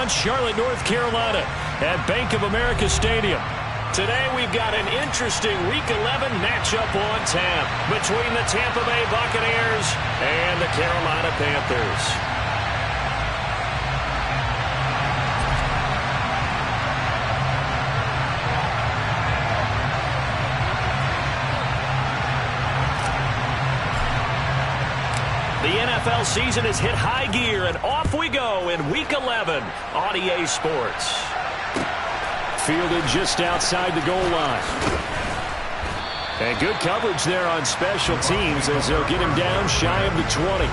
on Charlotte, North Carolina at Bank of America Stadium. Today we've got an interesting Week 11 matchup on tap between the Tampa Bay Buccaneers and the Carolina Panthers. The NFL season has hit high gear, and off we go in Week 11 on EA Sports. Fielded just outside the goal line. And good coverage there on special teams as they'll get him down shy of the 20.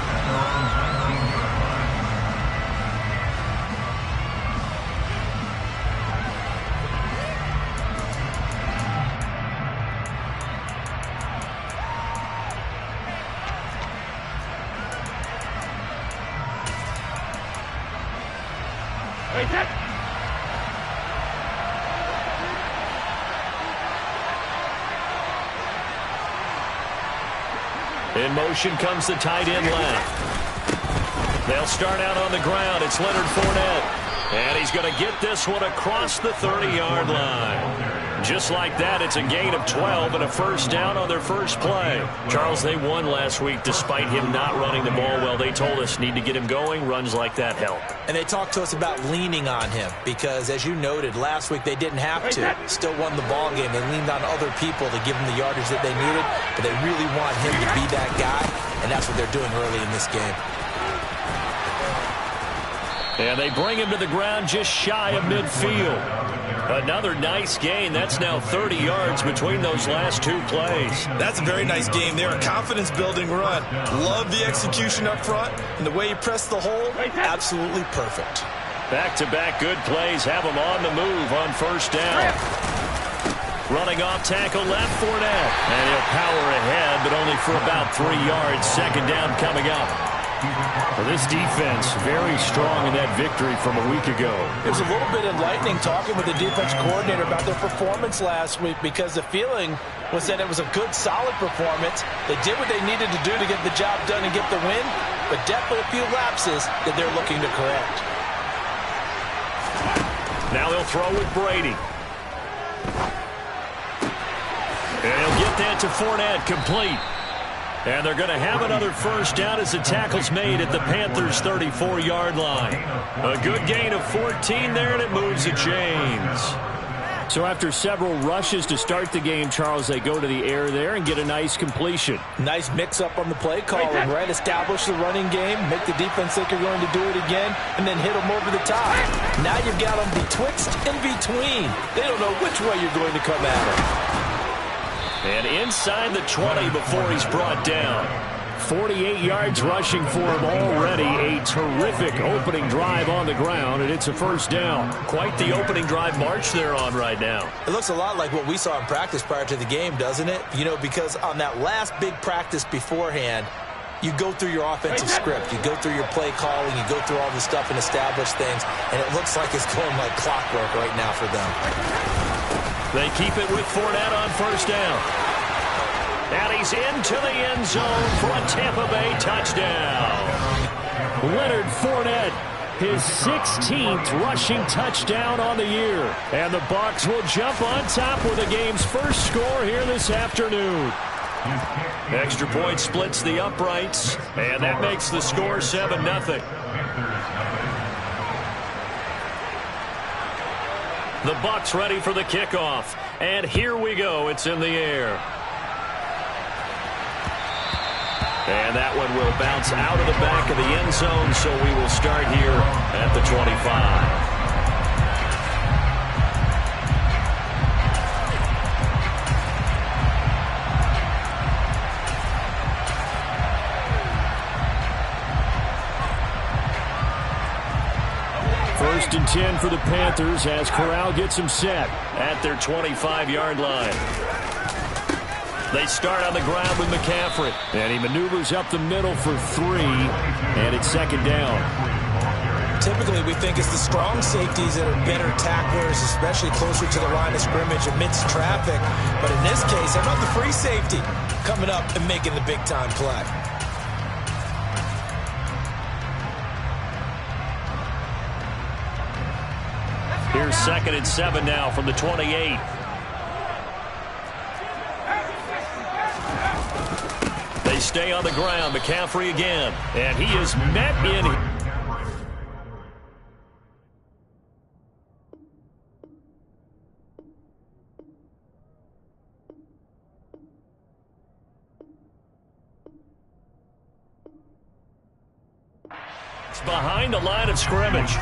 In motion comes the tight end left. They'll start out on the ground. It's Leonard Fournette. And he's going to get this one across the 30-yard line. Just like that, it's a gain of 12 and a first down on their first play. Charles, they won last week despite him not running the ball well. They told us need to get him going. Runs like that help. And they talked to us about leaning on him because, as you noted, last week they didn't have to. Still won the ball game. They leaned on other people to give them the yardage that they needed, but they really want him to be that guy, and that's what they're doing early in this game. And they bring him to the ground just shy of midfield. Another nice gain. That's now 30 yards between those last two plays. That's a very nice game there. A confidence-building run. Love the execution up front. And the way he pressed the hole, absolutely perfect. Back-to-back good plays have him on the move on first down. Running off tackle left, Fournette. And he'll power ahead, but only for about 3 yards. Second down coming up. Well, this defense very strong in that victory from a week ago. It was a little bit enlightening talking with the defense coordinator about their performance last week because the feeling was that it was a good, solid performance. They did what they needed to do to get the job done and get the win, but definitely a few lapses that they're looking to correct. Now they'll throw with Brady. And he'll get that to Fournette, complete. And they're going to have another first down as the tackle's made at the Panthers' 34-yard line. A good gain of 14 there, and it moves the chains. So after several rushes to start the game, Charles, they go to the air there and get a nice completion. Nice mix-up on the play calling, right? Establish the running game, make the defense think you're going to do it again, and then hit them over the top. Now you've got them betwixt and between. They don't know which way you're going to come at them. And inside the 20 before he's brought down. 48 yards rushing for him already. A terrific opening drive on the ground, and it's a first down. Quite the opening drive march they're on right now. It looks a lot like what we saw in practice prior to the game, doesn't it? You know, because on that last big practice beforehand, you go through your offensive script. You go through your play calling. You go through all the stuff and establish things, and it looks like it's going like clockwork right now for them. They keep it with Fournette on first down. And he's into the end zone for a Tampa Bay touchdown. Leonard Fournette, his 16th rushing touchdown on the year. And the Bucs will jump on top with the game's first score here this afternoon. Extra point splits the uprights, and that makes the score 7-0. The Bucs ready for the kickoff. And here we go. It's in the air. And that one will bounce out of the back of the end zone, so we will start here at the 25. First and 10 for the Panthers as Corral gets them set at their 25-yard line. They start on the ground with McCaffrey, and he maneuvers up the middle for 3, and it's second down. Typically, we think it's the strong safeties that are better tacklers, especially closer to the line of scrimmage amidst traffic. But in this case, how about the free safety coming up and making the big-time play? Here's 2nd and 7 now from the 28. They stay on the ground. McCaffrey again. And he is met in. It's behind the line of scrimmage.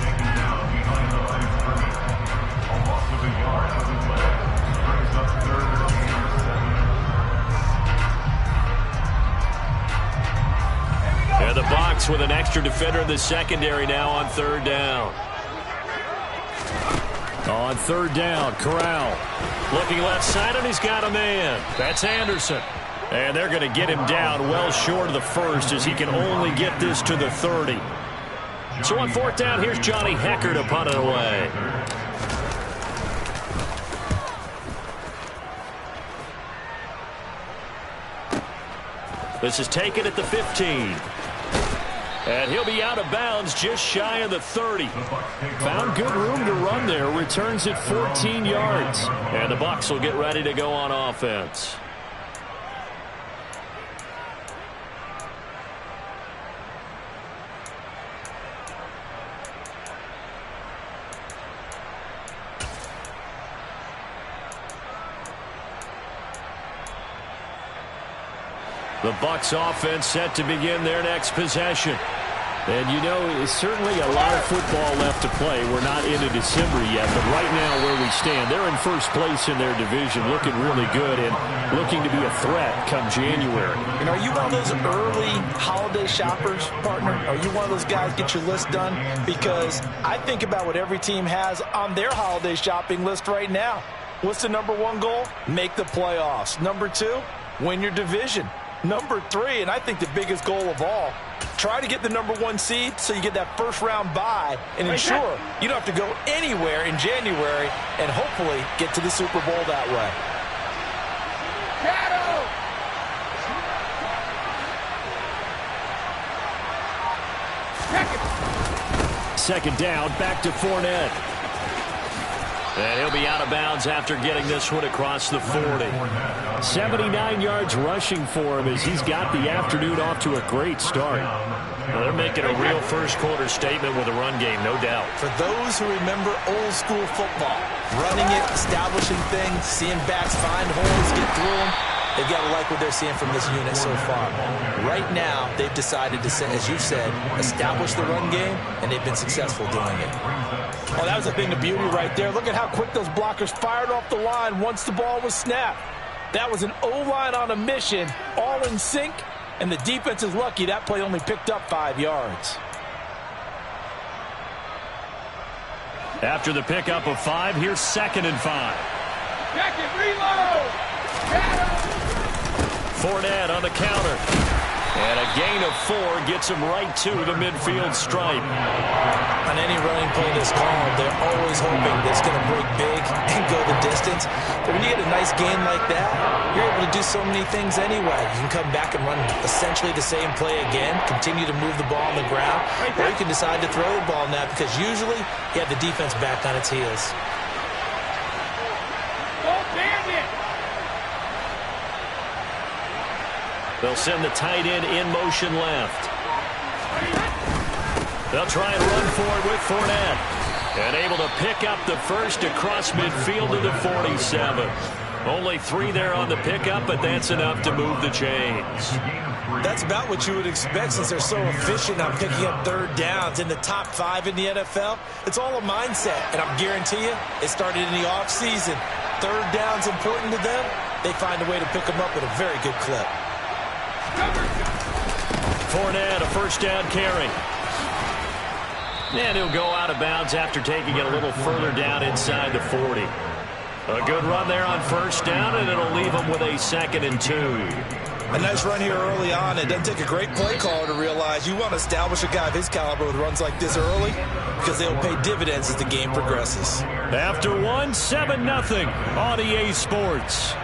And the Bucs with an extra defender in the secondary now on 3rd down. On 3rd down, Corral. Looking left side, and he's got a man. That's Anderson. And they're going to get him down well short of the 1st as he can only get this to the 30. So on 4th down, here's Johnny Hekker to punt it away. This is taken at the 15. And he'll be out of bounds just shy of the 30. Found good room to run there. Returns it 14 yards. And the Bucs will get ready to go on offense. The Bucs offense set to begin their next possession. And, you know, it's certainly a lot of football left to play. We're not into December yet, but right now where we stand, they're in first place in their division, looking really good and looking to be a threat come January. And are you one of those early holiday shoppers, partner? Are you one of those guys get your list done? Because I think about what every team has on their holiday shopping list right now. What's the #1 goal? Make the playoffs. #2, win your division. #3, and I think the biggest goal of all, try to get the #1 seed so you get that first-round bye and ensure you don't have to go anywhere in January and hopefully get to the Super Bowl that way. 2nd down, back to Fournette. And he'll be out of bounds after getting this one across the 40. 79 yards rushing for him as he's got the afternoon off to a great start. Well, they're making a real first-quarter statement with a run game, no doubt. For those who remember old-school football, running it, establishing things, seeing backs find holes, get through them, they've got to like what they're seeing from this unit so far. Right now, they've decided to, as you said, establish the run game, and they've been successful doing it. Oh, that was a thing of beauty right there. Look at how quick those blockers fired off the line once the ball was snapped. That was an O-line on a mission, all in sync, and the defense is lucky that play only picked up 5 yards. After the pickup of 5, here's 2nd and 5. Check it, reload! Fournette on the counter. And a gain of 4 gets him right to the midfield stripe. On any running play that's called, they're always hoping that it's going to break big and go the distance. But when you get a nice gain like that, you're able to do so many things anyway. You can come back and run essentially the same play again, continue to move the ball on the ground, or you can decide to throw the ball now because usually you have the defense back on its heels. They'll send the tight end in motion left. They'll try and run for it with Fournette. And able to pick up the first across midfield to the 47. Only 3 there on the pickup, but that's enough to move the chains. That's about what you would expect since they're so efficient on picking up 3rd downs in the top 5 in the NFL. It's all a mindset, and I guarantee you it started in the offseason. 3rd down's important to them. They find a way to pick them up at a very good clip. Fournette, a first down carry. And he'll go out of bounds after taking it a little further down inside the 40. A good run there on first down, and it'll leave him with a 2nd and 2. A nice run here early on. It doesn't take a great play caller to realize you want to establish a guy of his caliber with runs like this early because they'll pay dividends as the game progresses. After 1, 7-0 on EA Sports.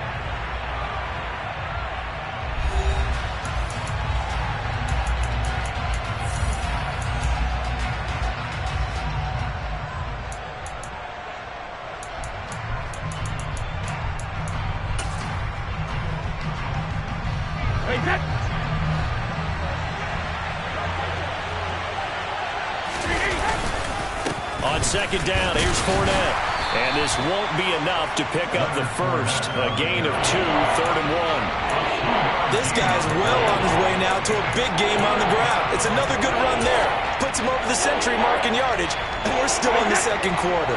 On second down, here's Fournette. And this won't be enough to pick up the first. A gain of 2, 3rd and 1. This guy's well on his way now to a big game on the ground. It's another good run there. Puts him over the century mark in yardage. And we're still in the second quarter.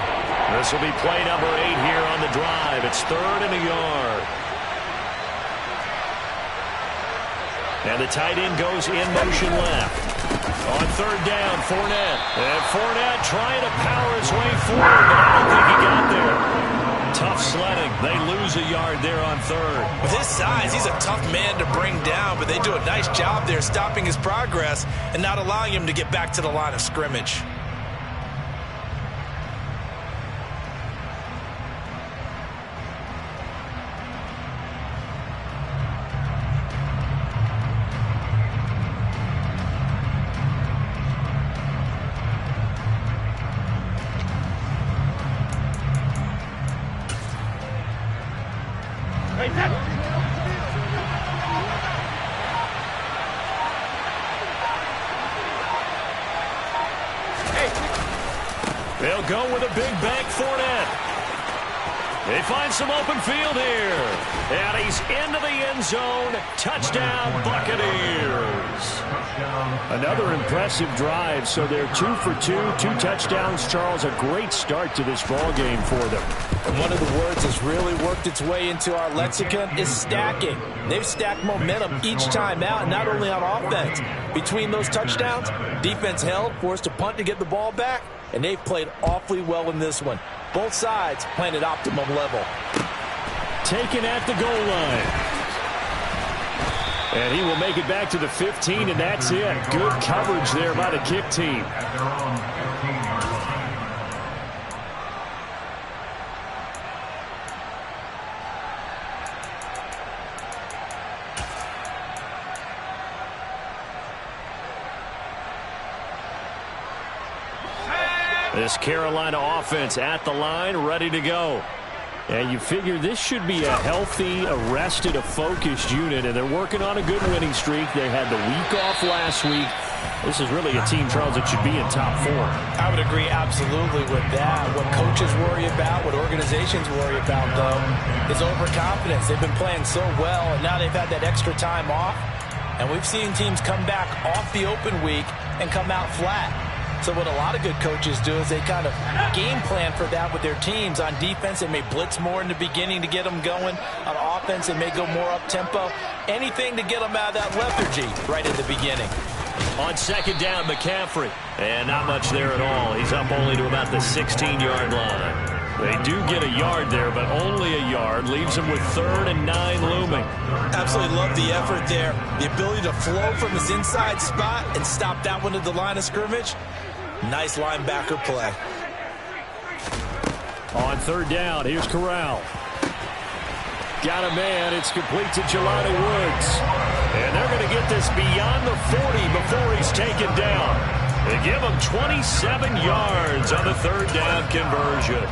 This will be play number 8 here on the drive. It's 3rd and a yard. And the tight end goes in motion left. On 3rd down, Fournette. And Fournette trying to power his way forward, but I don't think he got there. Tough sledding. They lose a yard there on 3rd. With his size, he's a tough man to bring down, but they do a nice job there stopping his progress and not allowing him to get back to the line of scrimmage. They'll go with a big bank Fournette. They find some open field here. And he's into the end zone. Touchdown, Buccaneers. Another impressive drive. So they're 2 for 2, 2 touchdowns. Charles, a great start to this ball game for them. And one of the words that's really worked its way into our lexicon is stacking. They've stacked momentum each time out, not only on offense. Between those touchdowns, defense held, forced to punt to get the ball back, and they've played awfully well in this one. Both sides playing at optimum level. Taken at the goal line. And he will make it back to the 15, and that's it. Good coverage there by the kick team. This Carolina offense at the line, ready to go. And you figure this should be a healthy, arrested, a focused unit, and they're working on a good winning streak. They had the week off last week. This is really a team, Charles, that should be in top 4. I would agree absolutely with that. What coaches worry about, what organizations worry about, though, is overconfidence. They've been playing so well, and now they've had that extra time off. And we've seen teams come back off the open week and come out flat. So what a lot of good coaches do is they kind of game plan for that with their teams. On defense, they may blitz more in the beginning to get them going. On offense, they may go more up-tempo. Anything to get them out of that lethargy right at the beginning. On second down, McCaffrey. And not much there at all. He's up only to about the 16-yard line. They do get a yard there, but only a yard. Leaves them with 3rd and 9 looming. Absolutely love the effort there. The ability to flow from his inside spot and stop that one at the line of scrimmage. Nice linebacker play. On 3rd down, here's Corral. Got a man. It's complete to Jelani Woods. And they're going to get this beyond the 40 before he's taken down. They give him 27 yards on the 3rd down conversion.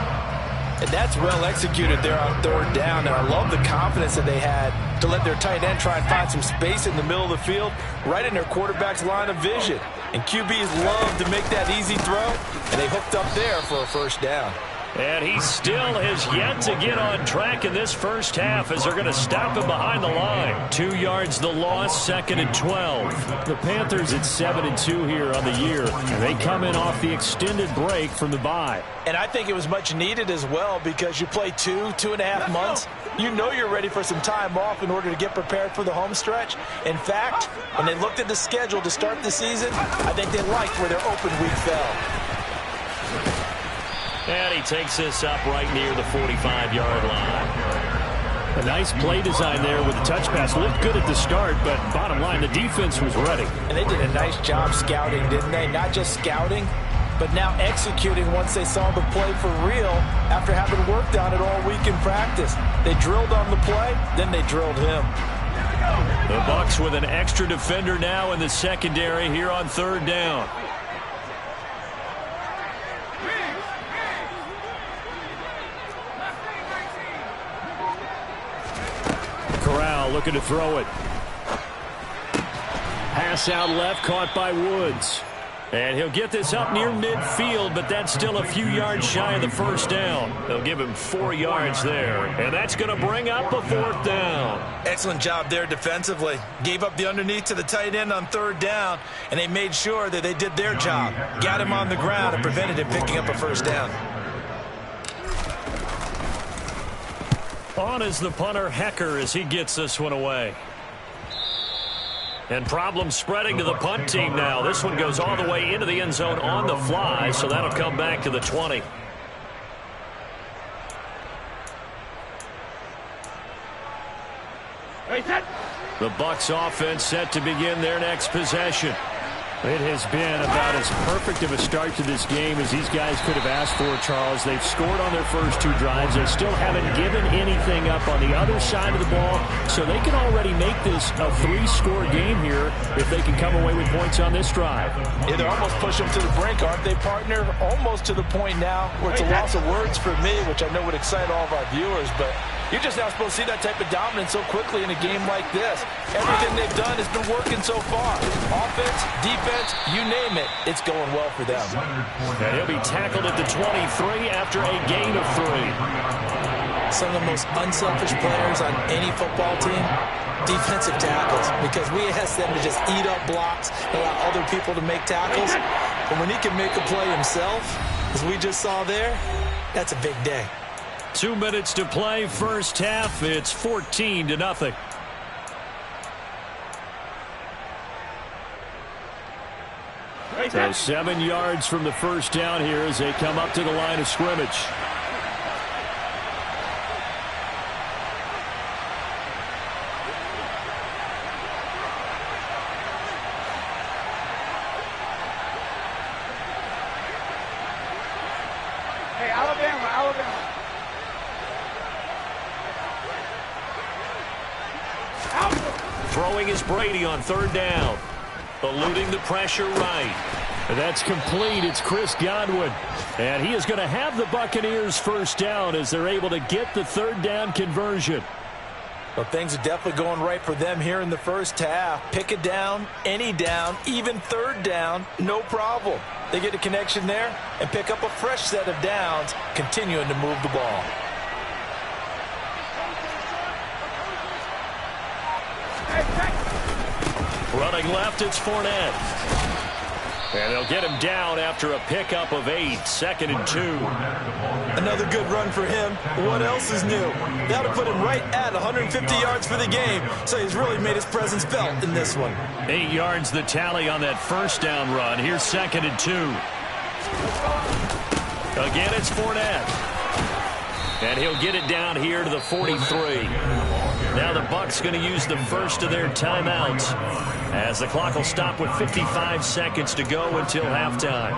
And that's well executed there on 3rd down. And I love the confidence that they had to let their tight end try and find some space in the middle of the field, right in their quarterback's line of vision. And QBs love to make that easy throw, and they hooked up there for a 1st down. And he still has yet to get on track in this first half as they're going to stop him behind the line. 2 yards the loss, 2nd and 12. The Panthers at 7-2 here on the year, and they come in off the extended break from the bye. And I think it was much needed as well because you play 2.5 months. You know you're ready for some time off in order to get prepared for the home stretch. In fact, when they looked at the schedule to start the season, I think they liked where their open week fell. And he takes this up right near the 45-yard line. A nice play design there with the touch pass. Looked good at the start, but bottom line, the defense was ready. And they did a nice job scouting, didn't they? Not just scouting, but now executing once they saw the play for real after having worked on it all week in practice. They drilled on the play, then they drilled him. The Bucs with an extra defender now in the secondary here on 3rd down. Corral looking to throw it. Pass out left, caught by Woods. And he'll get this up near midfield, but that's still a few yards shy of the first down. They'll give him 4 yards there, and that's going to bring up a 4th down. Excellent job there defensively. Gave up the underneath to the tight end on 3rd down, and they made sure that they did their job. Got him on the ground and prevented him picking up a 1st down. On is the punter, Hecker, as he gets this one away. And problems spreading to the punt team now. This one goes all the way into the end zone on the fly, so that'll come back to the 20. The Bucs offense set to begin their next possession. It has been about as perfect of a start to this game as these guys could have asked for, Charles. They've scored on their first 2 drives. They still haven't given anything up on the other side of the ball, so they can already make this a 3-score game here if they can come away with points on this drive. Yeah, they're almost pushing them to the brink, aren't they, partner? Almost to the point now where it's a loss of words for me, which I know would excite all of our viewers, but you're just not supposed to see that type of dominance so quickly in a game like this. Everything they've done has been working so far. Offense, defense, you name it, it's going well for them. And he'll be tackled at the 23 after a gain of 3. Some of the most unselfish players on any football team, defensive tackles, because we ask them to just eat up blocks and allow other people to make tackles. But when he can make a play himself, as we just saw there, that's a big day. 2 minutes to play, first half. It's 14-0. So 7 yards from the first down here as they come up to the line of scrimmage. Hey, Alabama, Alabama. Throwing is Brady on 3rd down. Eluding the pressure right. That's complete. It's Chris Godwin. And he is going to have the Buccaneers first down as they're able to get the 3rd down conversion. Well, things are definitely going right for them here in the first half. Pick a down, any down, even 3rd down, no problem. They get a connection there and pick up a fresh set of downs, continuing to move the ball. Running left, it's Fournette. And they'll get him down after a pickup of 8, 2nd and 2. Another good run for him. What else is new? That'll put him right at 150 yards for the game, so he's really made his presence felt in this one. 8 yards the tally on that first down run. Here's 2nd and 2. Again, it's Fournette. And he'll get it down here to the 43. Now the Bucs going to use the first of their timeouts as the clock will stop with 55 seconds to go until halftime.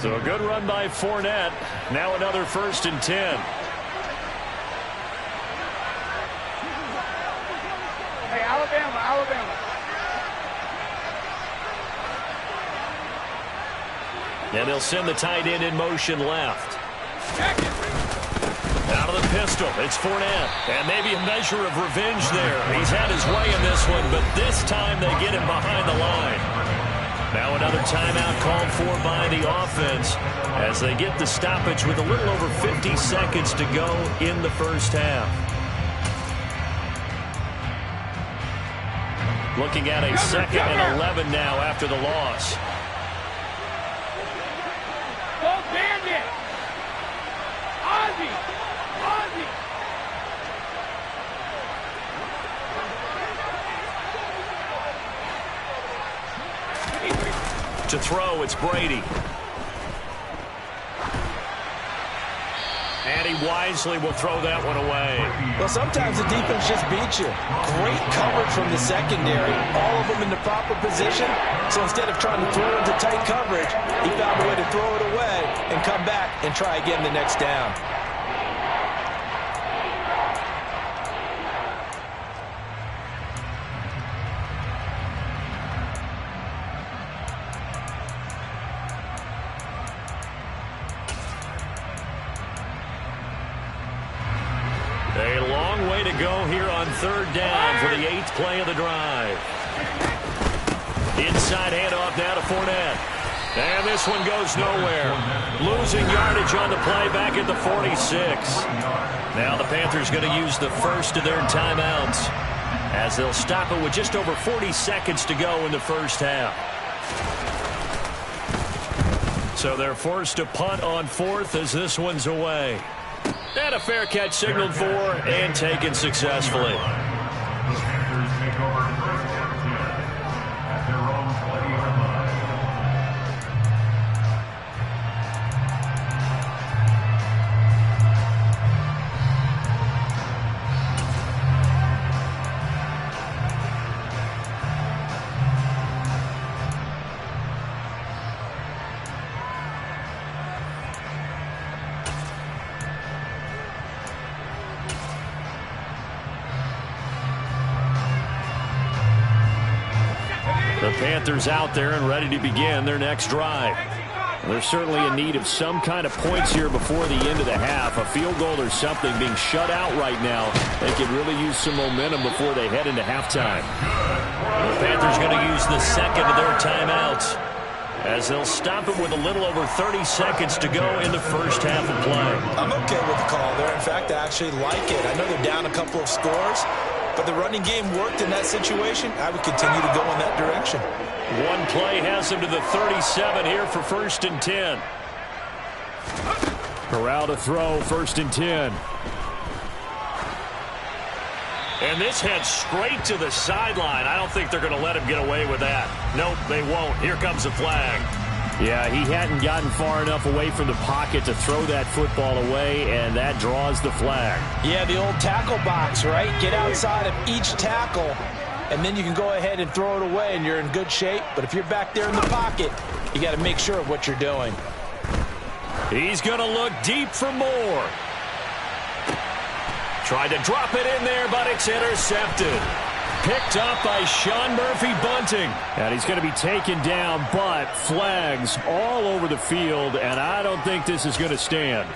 So a good run by Fournette. Now another 1st and 10. Hey, Alabama, Alabama. And they'll send the tight end in motion left. Check it. Out of the pistol, it's Fournette. And maybe a measure of revenge there. He's had his way in this one, but this time they get him behind the line. Now another timeout called for by the offense as they get the stoppage with a little over 50 seconds to go in the first half. Looking at a 2nd and 11 now after the loss. Go Bandit. Ozzie. Ozzie. To throw, it's Brady. And he wisely will throw that one away. Well, sometimes the defense just beats you. Great coverage from the secondary. All of them in the proper position. So instead of trying to throw into tight coverage, he found a way to throw it away and come back and try again the next down. A long way to go here on 3rd down for the 8th play of the drive. Inside handoff now to Fournette. And this one goes nowhere. Losing yardage on the play back at the 46. Now the Panthers going to use the first of their timeouts as they'll stop it with just over 40 seconds to go in the first half. So they're forced to punt on fourth as this one's away. And a fair catch signaled for and taken successfully. The Panthers out there and ready to begin their next drive. They're certainly in need of some kind of points here before the end of the half. A field goal or something, being shut out right now. They could really use some momentum before they head into halftime. The Panthers going to use the second of their timeouts as they'll stop it with a little over 30 seconds to go in the first half of play. I'm okay with the call there. In fact, I actually like it. I know they're down a couple of scores, but the running game worked in that situation. I would continue to go in that direction. One play has them to the 37 here for 1st and 10. Corral to throw, 1st and 10. And this heads straight to the sideline. I don't think they're going to let him get away with that. Nope, they won't. Here comes the flag. Yeah, he hadn't gotten far enough away from the pocket to throw that football away, and that draws the flag. Yeah, the old tackle box, right? Get outside of each tackle, and then you can go ahead and throw it away, and you're in good shape. But if you're back there in the pocket, you got to make sure of what you're doing. He's going to look deep for more. Tried to drop it in there, but it's intercepted. Picked up by Sean Murphy-Bunting. And he's going to be taken down, but flags all over the field, and I don't think this is going to stand.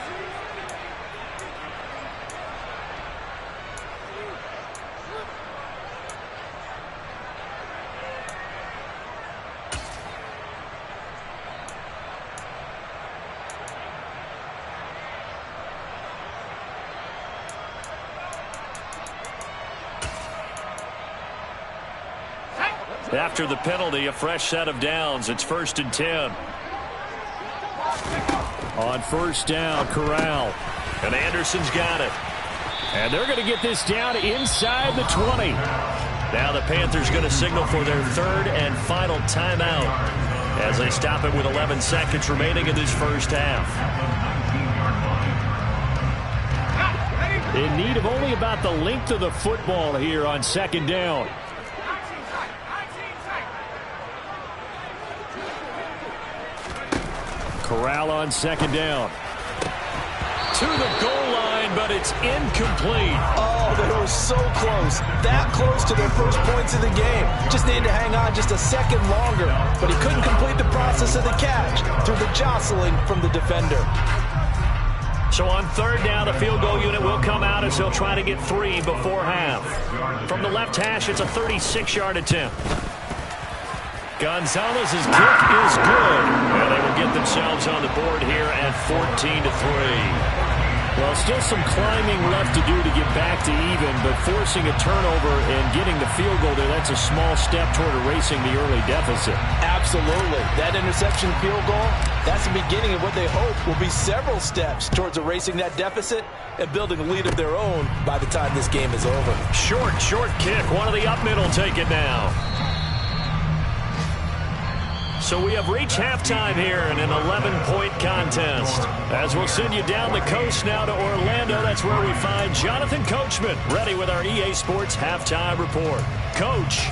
After the penalty, a fresh set of downs. It's 1st and 10. On 1st down, Corral. And Anderson's got it. And they're going to get this down inside the 20. Now the Panthers going to signal for their 3rd and final timeout as they stop it with 11 seconds remaining in this first half. In need of only about the length of the football here on 2nd down. Corral on 2nd down. To the goal line, but it's incomplete. Oh, they were so close. That close to their first points of the game. Just needed to hang on just a second longer. But he couldn't complete the process of the catch through the jostling from the defender. So on 3rd down, the field goal unit will come out as they'll try to get 3 before half. From the left hash, it's a 36-yard attempt. Gonzalez's kick is good. And they will get themselves on the board here at 14-3. Well, still some climbing left to do to get back to even, but forcing a turnover and getting the field goal there, that's a small step toward erasing the early deficit. Absolutely. That interception field goal, that's the beginning of what they hope will be several steps towards erasing that deficit and building a lead of their own by the time this game is over. Short kick. One of the up middle take it now. So we have reached halftime here in an 11-point contest. As we'll send you down the coast now to Orlando, that's where we find Jonathan Coachman ready with our EA Sports Halftime Report. Coach.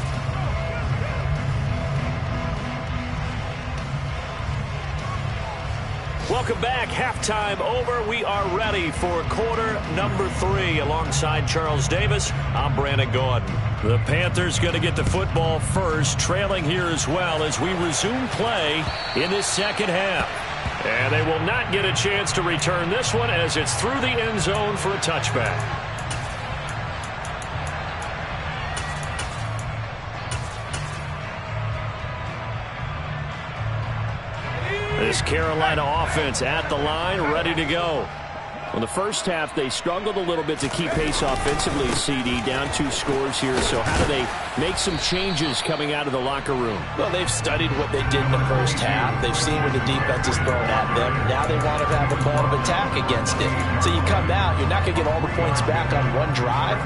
Welcome back. Halftime over. We are ready for quarter number 3. Alongside Charles Davis, I'm Brandon Gordon. The Panthers going to get the football first, trailing here as well as we resume play in this second half. And they will not get a chance to return this one as it's through the end zone for a touchback. Carolina offense at the line, ready to go. In the first half, they struggled a little bit to keep pace offensively, CD, down 2 scores here. So how do they make some changes coming out of the locker room? Well, they've studied what they did in the first half. They've seen what the defense has thrown at them. Now they want to have a plan of attack against it. So you come out, you're not going to get all the points back on one drive,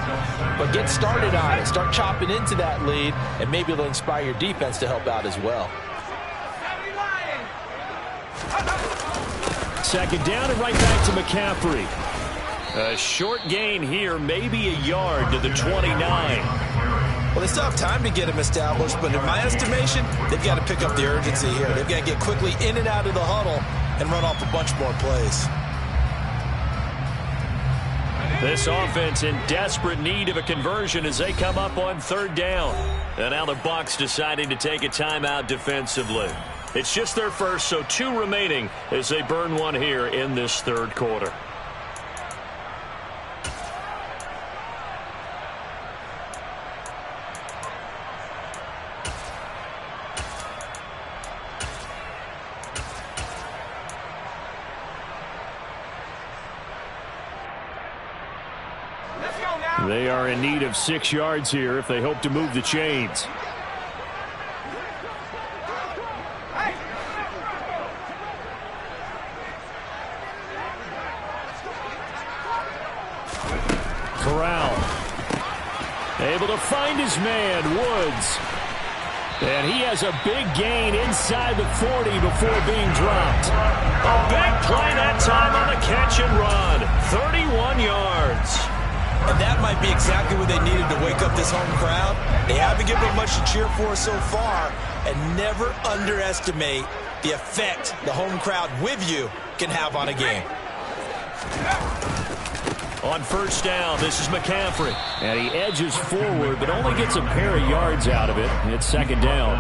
but get started on it. Start chopping into that lead, and maybe it'll inspire your defense to help out as well. Second down and right back to McCaffrey. A short gain here, maybe a yard to the 29. Well, they still have time to get him established, but in my estimation, they've got to pick up the urgency here. They've got to get quickly in and out of the huddle and run off a bunch more plays. This offense in desperate need of a conversion as they come up on 3rd down. And now the Bucs deciding to take a timeout defensively. It's just their first, so 2 remaining as they burn one here in this 3rd quarter. They are in need of 6 yards here if they hope to move the chains. Corral able to find his man, Woods. And he has a big gain inside the 40 before being dropped. A big play that time on the catch and run. 31 yards. And that might be exactly what they needed to wake up this home crowd. They haven't given them much to cheer for so far. And never underestimate the effect the home crowd with you can have on a game. On 1st down, this is McCaffrey. And he edges forward, but only gets a pair of yards out of it. It's 2nd down.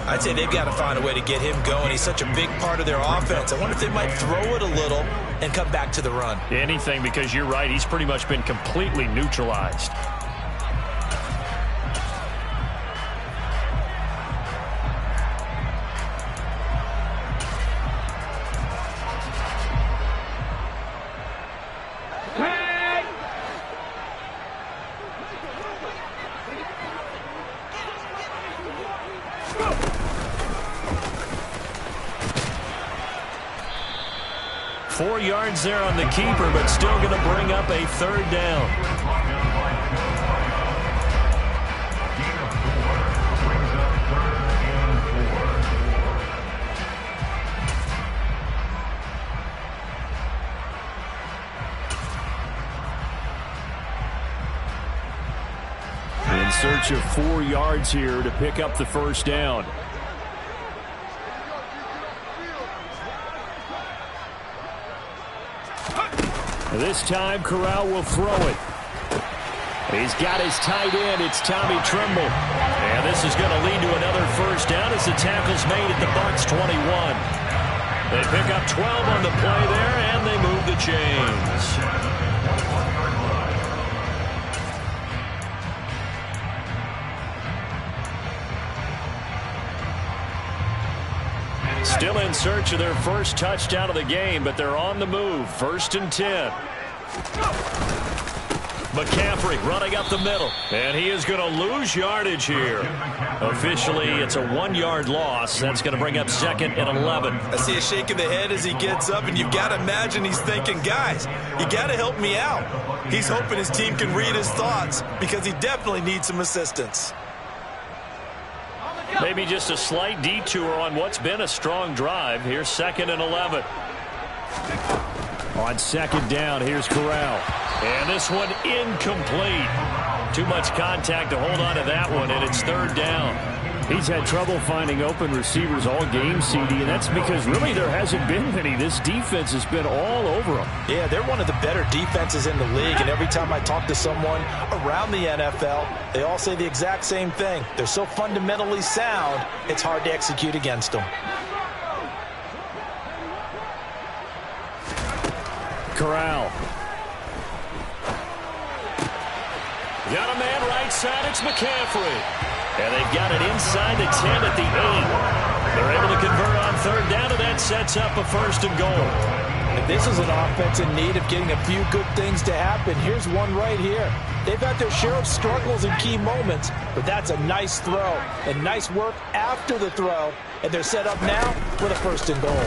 I'd say they've got to find a way to get him going. He's such a big part of their offense. I wonder if they might throw it a little and come back to the run. Anything, because you're right. He's pretty much been completely neutralized. Yards there on the keeper, but still going to bring up a 3rd down. In search of 4 yards here to pick up the 1st down. This time, Corral will throw it. He's got his tight end. It's Tommy Tremble. And this is going to lead to another 1st down as the tackle's made at the Bucs 21. They pick up 12 on the play there, and they move the chains. Still in search of their first touchdown of the game, but they're on the move. 1st and 10. McCaffrey running up the middle, and he is going to lose yardage here. Officially, it's a 1-yard loss. That's going to bring up 2nd and 11. I see a shake of the head as he gets up, and you've got to imagine he's thinking, guys, you got to help me out. He's hoping his team can read his thoughts because he definitely needs some assistance. Maybe just a slight detour on what's been a strong drive. Here's 2nd and 11. On 2nd down, here's Corral. And this one incomplete. Too much contact to hold on to that one, and it's 3rd down. He's had trouble finding open receivers all game, CD, and that's because really there hasn't been many. This defense has been all over them. Yeah, they're one of the better defenses in the league, and every time I talk to someone around the NFL, they all say the exact same thing. They're so fundamentally sound, it's hard to execute against them. Corral. Got a man right side, it's McCaffrey. And they've got it inside the 10 at the They're able to convert on third down, and that sets up a 1st and goal. If this is an offense in need of getting a few good things to happen, here's one right here. They've had their share of struggles in key moments, but that's a nice throw and nice work after the throw, and they're set up now with a 1st and goal.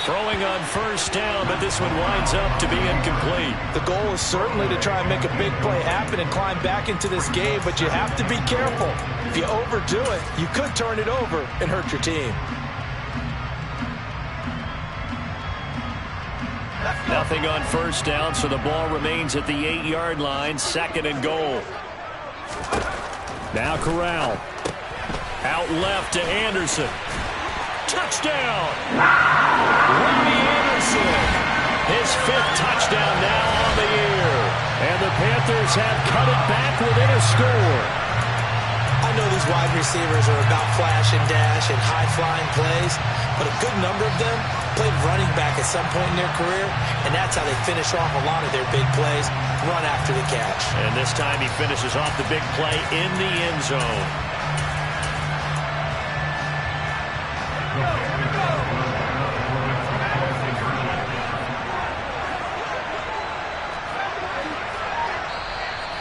Throwing on 1st down, but this one winds up to be incomplete. The goal is certainly to try and make a big play happen and climb back into this game, but you have to be careful. If you overdo it, you could turn it over and hurt your team. Nothing on 1st down, so the ball remains at the 8-yard line. 2nd and goal. Now Corral. Out left to Anderson. Touchdown! Robbie Anderson. His 5th touchdown now on the year. And the Panthers have cut it back within a score. I know these wide receivers are about flash and dash and high-flying plays, but a good number of them played running back at some point in their career, and that's how they finish off a lot of their big plays, run after the catch. And this time he finishes off the big play in the end zone.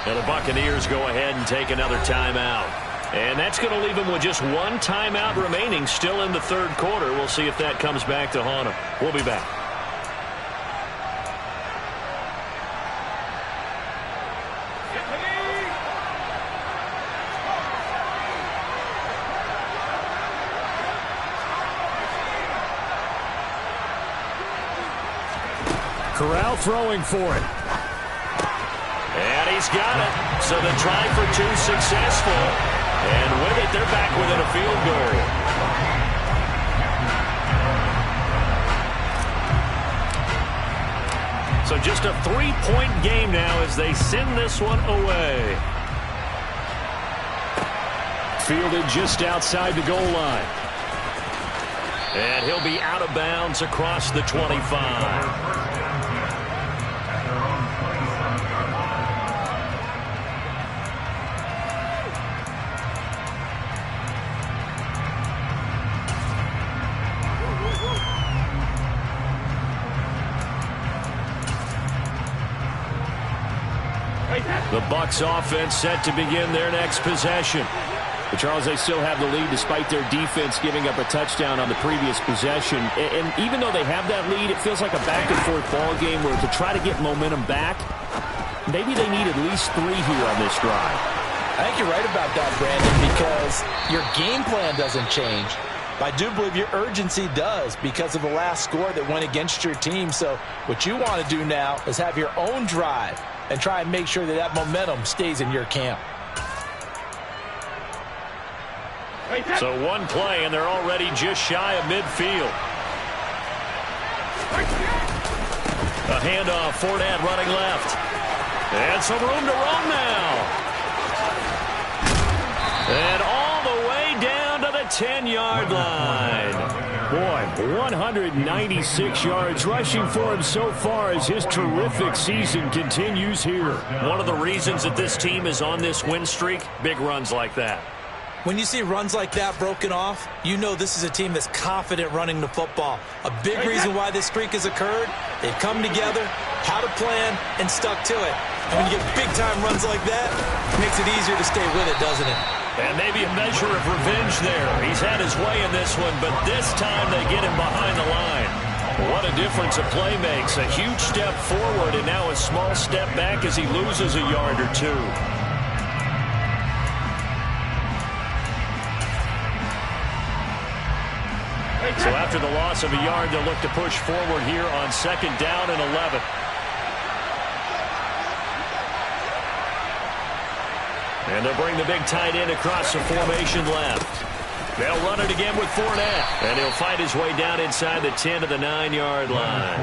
Now the Buccaneers go ahead and take another timeout. And that's going to leave them with just one timeout remaining still in the 3rd quarter. We'll see if that comes back to haunt them. We'll be back. Corral throwing for it. And he's got it. So the try for 2 successful. And with it, they're back within a field goal. So just a 3-point game now as they send this one away. Fielded just outside the goal line. And he'll be out of bounds across the 25. The Bucs offense set to begin their next possession. But Charles, they still have the lead despite their defense giving up a touchdown on the previous possession. And even though they have that lead, it feels like a back-and-forth ball game where to try to get momentum back, maybe they need at least 3 here on this drive. I think you're right about that, Brandon, because your game plan doesn't change. I do believe your urgency does because of the last score that went against your team. So what you want to do now is have your own drive and try and make sure that that momentum stays in your camp. So one play, and they're already just shy of midfield. A handoff, Fournette running left. And some room to run now. And all the way down to the 10-yard line. Boy, 196 yards rushing for him so far as his terrific season continues here. One of the reasons that this team is on this win streak, big runs like that. When you see runs like that broken off, you know this is a team that's confident running the football. A big reason why this streak has occurred, they've come together, had a plan, and stuck to it. And when you get big-time runs like that, it makes it easier to stay with it, doesn't it? And maybe a measure of revenge there. He's had his way in this one, but this time they get him behind the line. What a difference a play makes. A huge step forward and now a small step back as he loses a yard or two. So after the loss of a yard, they'll look to push forward here on 2nd down and 11. And they'll bring the big tight end across the formation left. They'll run it again with Fournette. And he'll fight his way down inside the 10 to the 9-yard line.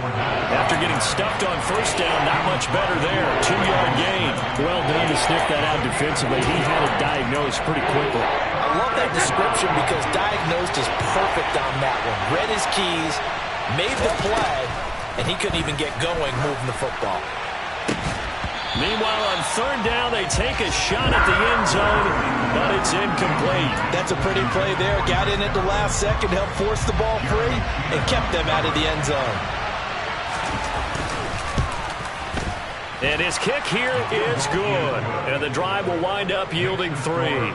After getting stuffed on 1st down, not much better there. 2-yard gain. Well done to sniff that out defensively. He had it diagnosed pretty quickly. I love that description because diagnosed is perfect on that one. Read his keys, made the play, and he couldn't even get going moving the football. Meanwhile, on third down, they take a shot at the end zone, but it's incomplete. That's a pretty play there. Got in at the last second, helped force the ball free, and kept them out of the end zone. And his kick here is good. And the drive will wind up yielding 3.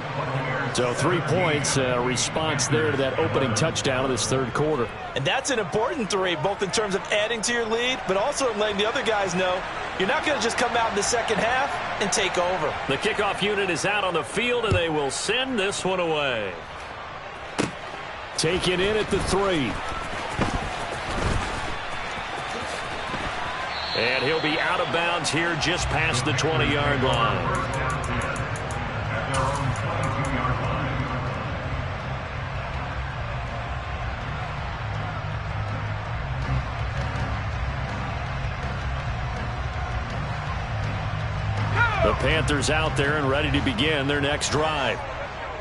So 3 points, response there to that opening touchdown of this third quarter. And that's an important 3, both in terms of adding to your lead, but also in letting the other guys know you're not going to just come out in the second half and take over. The kickoff unit is out on the field, and they will send this one away. Take it in at the 3. And he'll be out of bounds here just past the 20-yard line. The Panthers out there and ready to begin their next drive.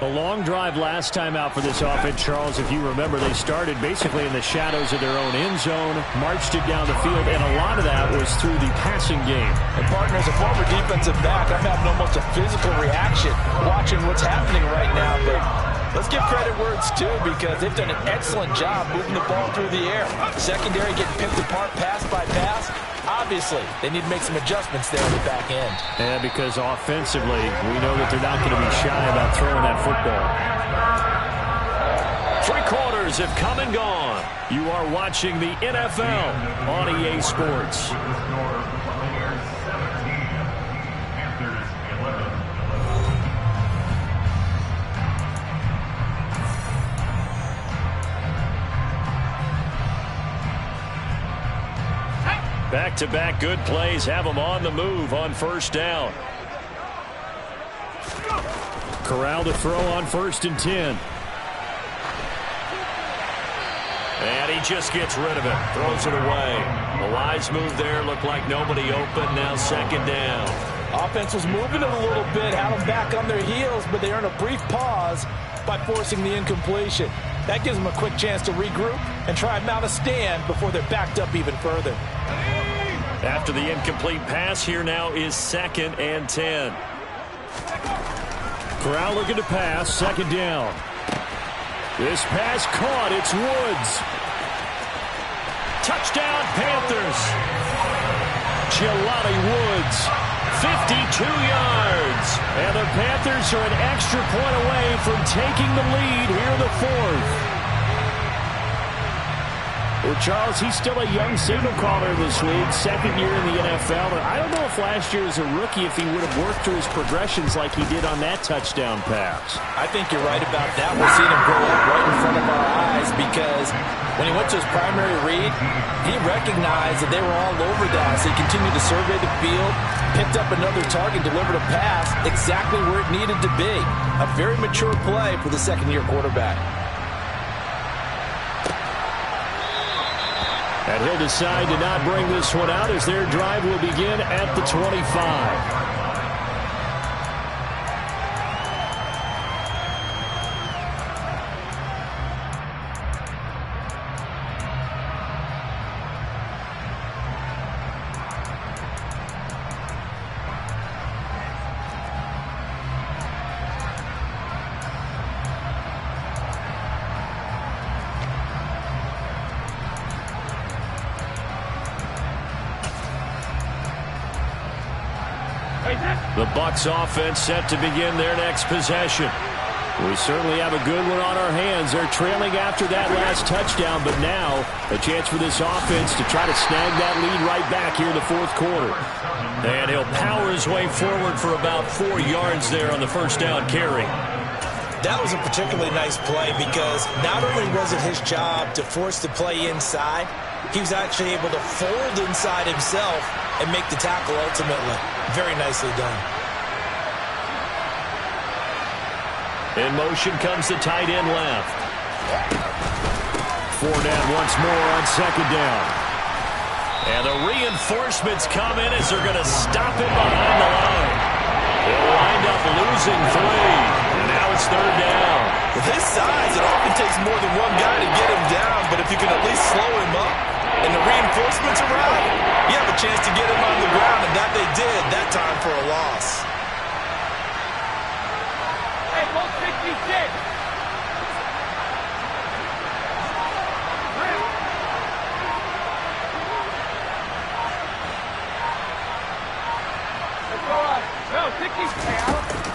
A long drive last time out for this offense, Charles. If you remember, they started basically in the shadows of their own end zone, marched it down the field, and a lot of that was through the passing game. And partner, as a former defensive back, I'm having almost a physical reaction watching what's happening right now. But let's give credit where it's due, because they've done an excellent job moving the ball through the air. Secondary getting picked apart pass by pass. Obviously, they need to make some adjustments there on the back end. And because offensively, we know that they're not going to be shy about throwing that football. 3 quarters have come and gone. You are watching the NFL on EA Sports. Back-to-back good plays have them on the move on first down. Corral to throw on 1st and 10. And he just gets rid of it. Throws it away. A wise move there. Looked like nobody open. Now 2nd down. Offense was moving it a little bit, had them back on their heels, but they earned a brief pause by forcing the incompletion. That gives them a quick chance to regroup and try and mount a stand before they're backed up even further. After the incomplete pass, here now is 2nd and 10. Corral looking to pass, 2nd down. This pass caught, it's Woods. Touchdown, Panthers. Jelani Woods, 52 yards. And the Panthers are an extra point away from taking the lead here in the 4th. Well, Charles, he's still a young signal caller in this league, 2nd year in the NFL. But I don't know if last year as a rookie, if he would have worked through his progressions like he did on that touchdown pass. I think you're right about that. We're seeing him grow up right in front of our eyes, because when he went to his primary read, he recognized that they were all over that. So he continued to survey the field, picked up another target, delivered a pass exactly where it needed to be. A very mature play for the 2nd-year quarterback. And he'll decide to not bring this one out as their drive will begin at the 25. The Bucs offense set to begin their next possession. We certainly have a good one on our hands. They're trailing after that last touchdown, but now a chance for this offense to try to snag that lead right back here in the 4th quarter. And he'll power his way forward for about 4 yards there on the 1st down carry. That was a particularly nice play, because not only was it his job to force the play inside, he was actually able to fold inside himself and make the tackle ultimately. Very nicely done. In motion comes the tight end left. Fournette once more on 2nd down. And the reinforcements come in as they're going to stop him behind the line. He'll wind up losing 3. And now it's 3rd down. With his size, it often takes more than one guy to get him down, but if you can at least slow him up and the reinforcements around, you have a chance to get him on the ground, and that they did that time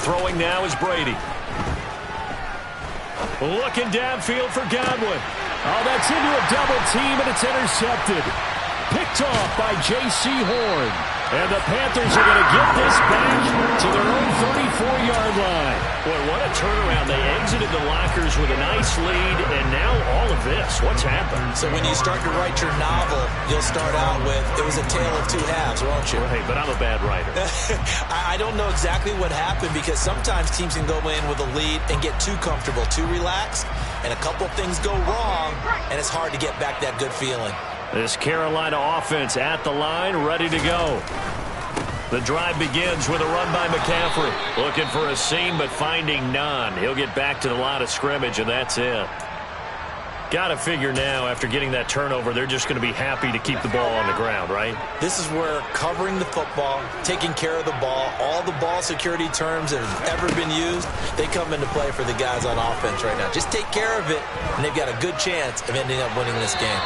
Throwing now is Brady. Looking downfield for Godwin. Oh, that's into a double team, and it's intercepted. Picked off by J.C. Horn. And the Panthers are going to get this back to their own 34-yard line. Boy, what a turnaround. They exited the lockers with a nice lead, and now all of this. What's happened? So when you start to write your novel, you'll start out with, it was a tale of two halves, won't you? Right, but I'm a bad writer. I don't know exactly what happened, because sometimes teams can go in with a lead and get too comfortable, too relaxed, and a couple things go wrong, and it's hard to get back that good feeling. This Carolina offense at the line, ready to go. The drive begins with a run by McCaffrey. Looking for a seam, but finding none. He'll get back to the line of scrimmage, and that's it. Got to figure now, after getting that turnover, they're just going to be happy to keep the ball on the ground, right? This is where covering the football, taking care of the ball, all the ball security terms that have ever been used, they come into play for the guys on offense right now. Just take care of it, and they've got a good chance of ending up winning this game.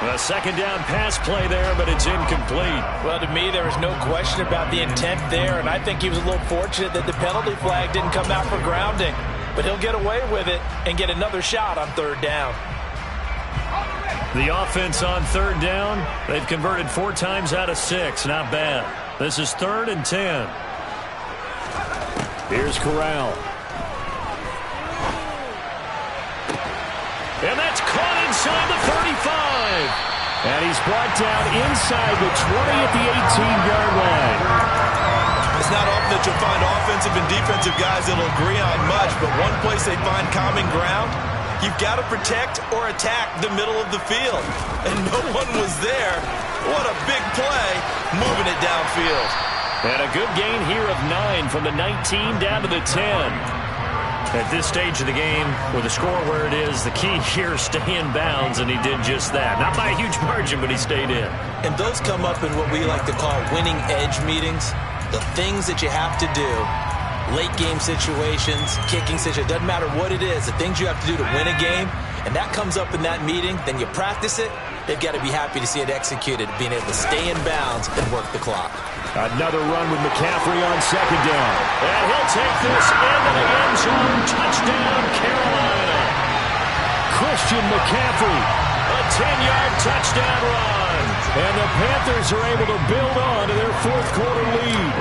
A second down pass play there, but it's incomplete. Well, to me, there was no question about the intent there, and I think he was a little fortunate that the penalty flag didn't come out for grounding. But he'll get away with it and get another shot on third down. The offense on third down, they've converted 4 times out of 6. Not bad. This is 3rd and 10. Here's Corral. And that's caught inside the 35. And he's brought down inside the 20 at the 18-yard line. It's not often that you'll find offensive and defensive guys that'll agree on much, but one place they find common ground, you've got to protect or attack the middle of the field. And no one was there. What a big play, moving it downfield. And a good gain here of 9 from the 19 down to the 10. At this stage of the game, with the score where it is, the key here is stay in bounds, and he did just that. Not by a huge margin, but he stayed in. And those come up in what we like to call winning edge meetings. The things that you have to do, late game situations, kicking situations, doesn't matter what it is, the things you have to do to win a game, and that comes up in that meeting, then you practice it, they've got to be happy to see it executed, being able to stay in bounds and work the clock. Another run with McCaffrey on second down. And he'll take this into the end zone. Touchdown, Carolina. Christian McCaffrey. A 10-yard touchdown run. And the Panthers are able to build on to their fourth quarter lead.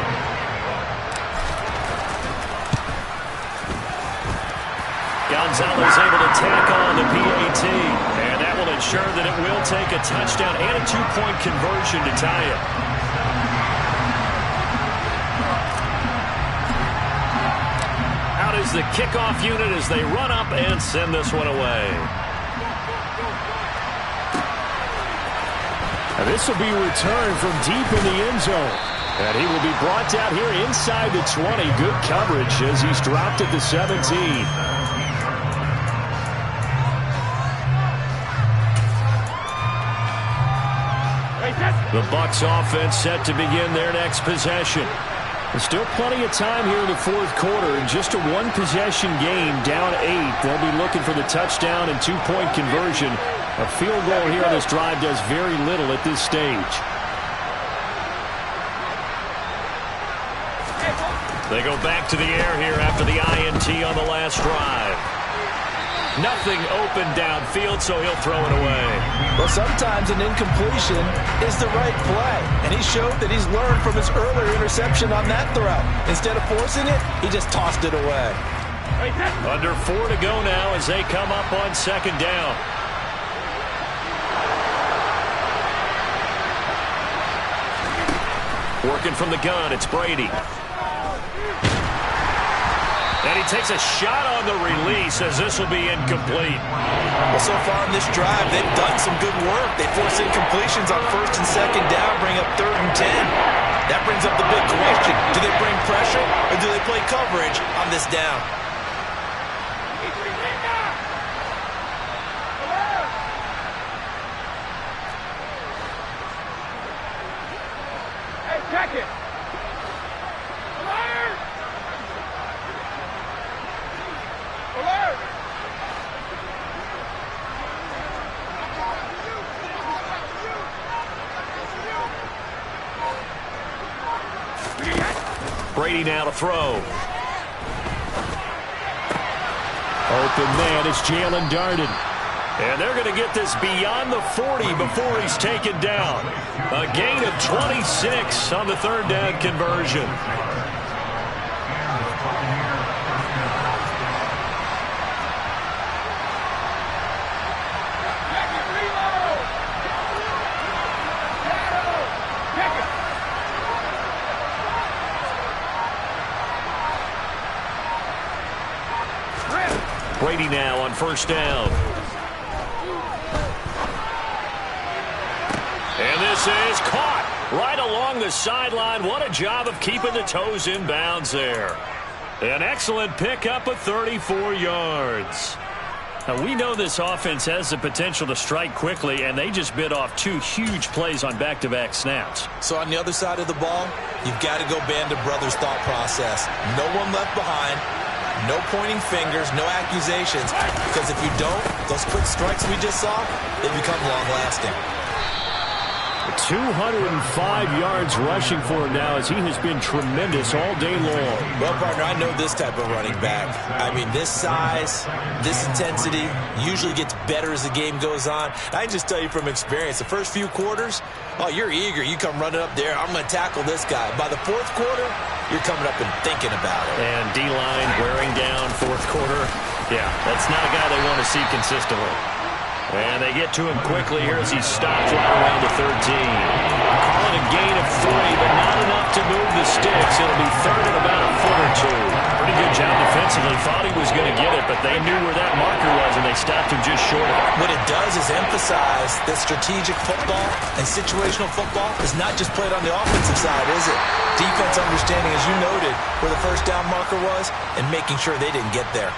Gonzalez able to tack on the PAT. And that will ensure that it will take a touchdown and a 2-point conversion to tie it. Out is the kickoff unit as they run up and send this one away. And this will be returned from deep in the end zone. And he will be brought down here inside the 20. Good coverage as he's dropped at the 17. The Bucs offense set to begin their next possession. There's still plenty of time here in the fourth quarter. In just a one-possession game, down 8. They'll be looking for the touchdown and 2-point conversion. A field goal here on this drive does very little at this stage. They go back to the air here after the INT on the last drive. Nothing open downfield, so he'll throw it away. Well, sometimes an incompletion is the right play, and he showed that he's learned from his earlier interception on that throw. Instead of forcing it, he just tossed it away. Under 4 to go now as they come up on second down. Working from the gun, it's Brady. And he takes a shot on the release as this will be incomplete. Well, so far in this drive, they've done some good work. They force incompletions on first and second down, bring up 3rd and 10. That brings up the big question. Do they bring pressure or do they play coverage on this down? Hey, check it. Brady now to throw. Open man is Jalen Darden. And they're going to get this beyond the 40 before he's taken down. A gain of 26 on the third down conversion. Brady now on first down. And this is caught right along the sideline. What a job of keeping the toes in bounds there. An excellent pickup of 34 yards. Now, we know this offense has the potential to strike quickly, and they just bit off 2 huge plays on back-to-back snaps. So on the other side of the ball, you've got to go Band of Brothers thought process. No one left behind. No pointing fingers, no accusations, because if you don't, those quick strikes we just saw, they become long-lasting. 205 yards rushing for him now as he has been tremendous all day long. Well, partner, I know this type of running back. I mean, this size, this intensity usually gets better as the game goes on. I can just tell you from experience, the first few quarters, oh, you're eager. You come running up there, I'm going to tackle this guy. By the fourth quarter, you're coming up and thinking about it. And D-line wearing down fourth quarter. Yeah, that's not a guy they want to see consistently. And they get to him quickly here as he stops right around the 13. Call it a gain of 3, but not enough to move the sticks. It'll be third and about a foot or 2. Pretty good job defensively. Thought he was going to get it, but they knew where that marker was, and they stopped him just short of it. What it does is emphasize that strategic football and situational football is not just played on the offensive side, is it? Defense understanding, as you noted, where the first down marker was and making sure they didn't get there.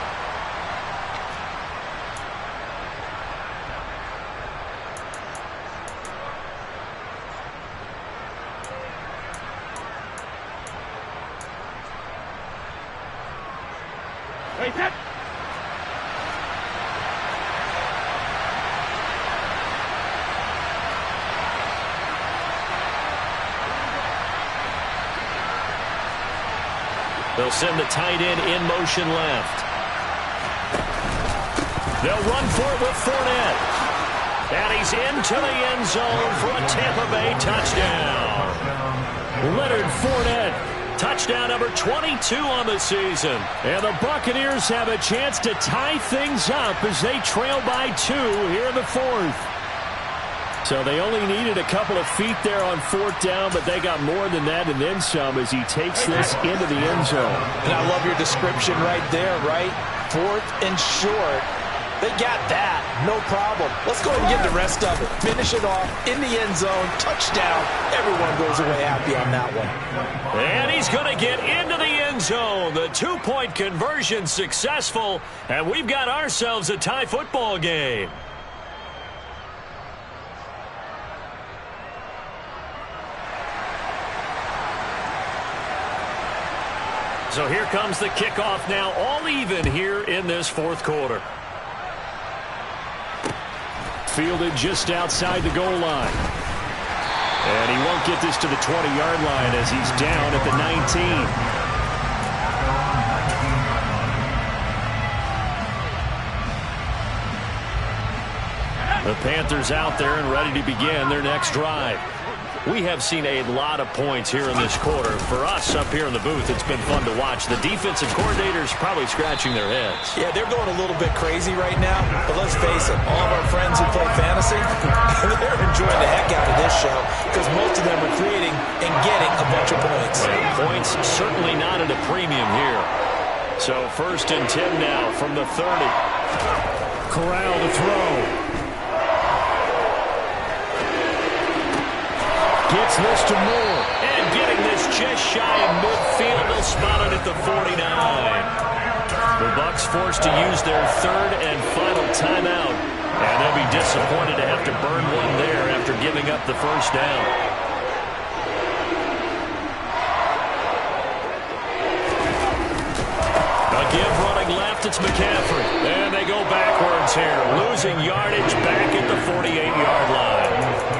They'll send the tight end in motion left. They'll run for it with Fournette. And he's into the end zone for a Tampa Bay touchdown. Leonard Fournette, touchdown number 22 on the season. And the Buccaneers have a chance to tie things up as they trail by 2 here in the fourth. So they only needed a couple of feet there on fourth down, but they got more than that and then some as he takes this into the end zone. And I love your description right there, right? Fourth and short. They got that. No problem. Let's go ahead and get the rest of it. Finish it off in the end zone. Touchdown. Everyone goes away happy on that one. And he's going to get into the end zone. The 2-point conversion successful, and we've got ourselves a tie football game. So here comes the kickoff now, all even here in this fourth quarter. Fielded just outside the goal line. And he won't get this to the 20-yard line as he's down at the 19. The Panthers out there and ready to begin their next drive. We have seen a lot of points here in this quarter. For us up here in the booth, it's been fun to watch. The defensive coordinators probably scratching their heads. Yeah, they're going a little bit crazy right now. But let's face it, all of our friends who play fantasy, they're enjoying the heck out of this show because most of them are creating and getting a bunch of points. Points certainly not at a premium here. So 1st and 10 now from the 30. Corral to throw. Gets this to Moore. And getting this just shy of midfield. They'll spot it at the 49. The Bucs forced to use their 3rd and final timeout. And they'll be disappointed to have to burn one there after giving up the first down. A give running left, it's McCaffrey. And they go backwards here. Losing yardage back at the 48-yard line.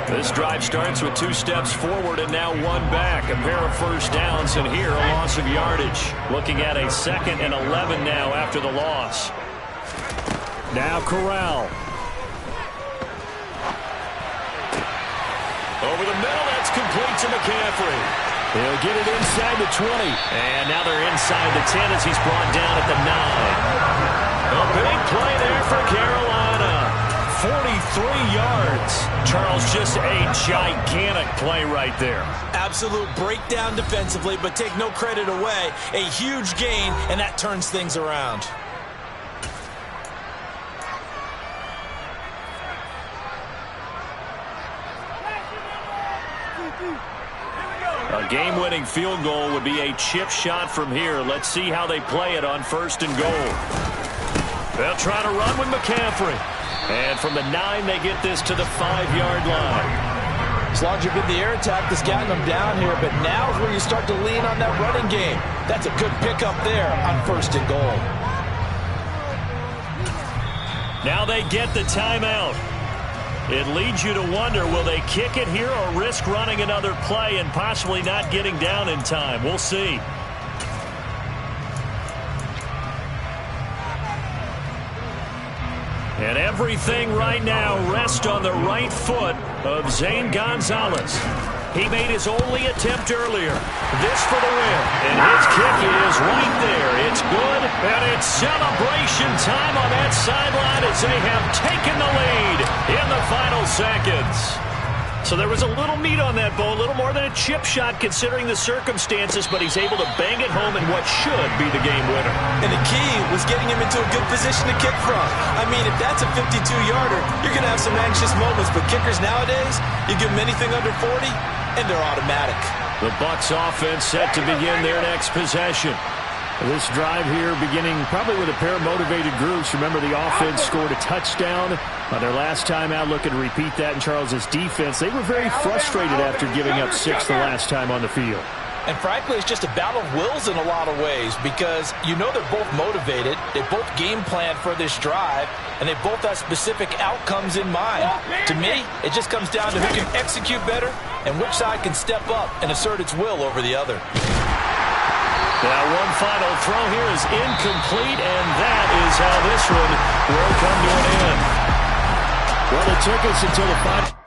This drive starts with 2 steps forward and now 1 back. A pair of first downs, and here a loss of yardage. Looking at a 2nd and 11 now after the loss. Now Corral. Over the middle, that's complete to McCaffrey. He'll get it inside the 20. And now they're inside the 10 as he's brought down at the 9. A big play there for Carolina. 43 yards. Charles, just a gigantic play right there. Absolute breakdown defensively, but take no credit away. A huge gain, and that turns things around. A game-winning field goal would be a chip shot from here. Let's see how they play it on 1st and goal. They'll try to run with McCaffrey. And from the 9, they get this to the 5-yard line. As long as you've been the air attack that's gotten them down here, but now is where you start to lean on that running game. That's a good pickup there on 1st and goal. Now they get the timeout. It leads you to wonder, will they kick it here or risk running another play and possibly not getting down in time? We'll see. And everything right now rests on the right foot of Zane Gonzalez. He made his only attempt earlier. This for the win. And his kick is right there. It's good, and it's celebration time on that sideline as they have taken the lead in the final seconds. So there was a little meat on that ball, a little more than a chip shot considering the circumstances, but he's able to bang it home in what should be the game winner. And the key was getting him into a good position to kick from. I mean, if that's a 52-yarder, you're going to have some anxious moments, but kickers nowadays, you give them anything under 40, and they're automatic. The Bucs offense set to begin their next possession. This drive here beginning probably with a pair of motivated groups. Remember, the offense scored a touchdown on their last time out. Looking to repeat that in Charles' defense. They were very frustrated after giving up 6 the last time on the field. And frankly, it's just a battle of wills in a lot of ways because you know they're both motivated. They both game plan for this drive, and they both have specific outcomes in mind. To me, it just comes down to who can execute better and which side can step up and assert its will over the other. Now one final throw here is incomplete, and that is how this one will come to an end. Well, it took us until the final.